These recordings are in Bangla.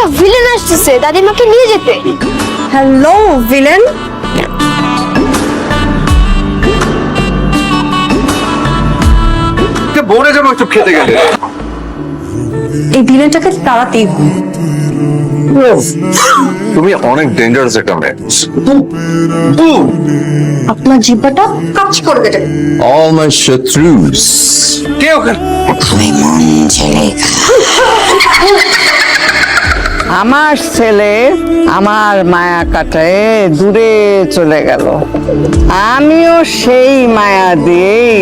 একটা ভিলেন আসছে দাদিমাকে নিয়ে যেতে। হ্যালো ভিলেন, বোনে যাবো একটু খেতে গেলে। এই ভিলেনটাকে তাড়াতেই হবে। তুমি অনেক ডেঞ্জারাস একটা মেয়ে। আপনার জিহ্বাটা কাজ করে দেবে। All my শত্রুস কে ওখানে? আমার ছেলে আমার মায়া কাটায় দূরে চলে গেল, আমিও সেই মায়া দিয়েই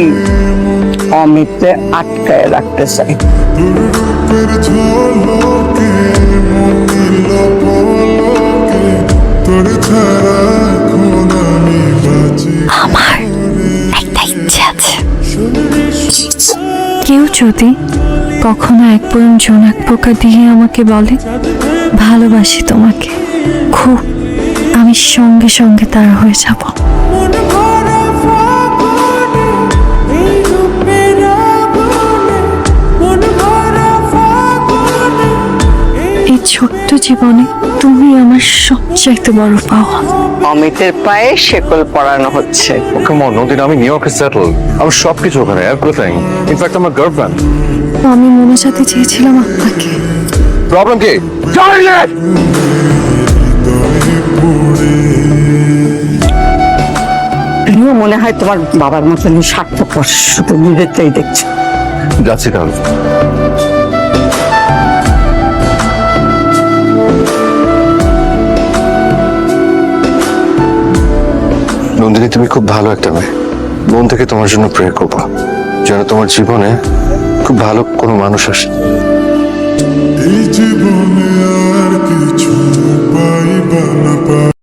অমিতকে আটকায় রাখতে চাই। আমার একটা ইচ্ছে আছে, কেউ যদি কখনো এক বয়ম জোনাক পোকা দিয়ে আমাকে বলে ভালোবাসি তোমাকে খুব, আমি সঙ্গে সঙ্গে তার হয়ে যাব। এই ছোট্ট জীবনে তুমি আমার সবচাইতে বড় পাওয়া। অমিতের পায়ে শেকল পরানো হচ্ছে। Come on, নদীন, আমি নিউ ইয়র্কে সেটেল। আমার সবকিছু ওখানে, এভরিথিং। ইনফ্যাক্ট আমার গার্লফ্রেন্ড। আমি মনের সাথে চেয়েছিলাম আপনাকে। প্রবলেম কি? তুমিও মনে হয় তোমার বাবার মতন স্বার্থপর, শুধু নিজেরটাই দেখছো। যাচ্ছি তাহলে। নন্দিনী, তুমি খুব ভালো একটা মেয়ে। মন থেকে তোমার জন্য প্রে করবো যেন তোমার জীবনে খুব ভালো কোনো মানুষ আসে।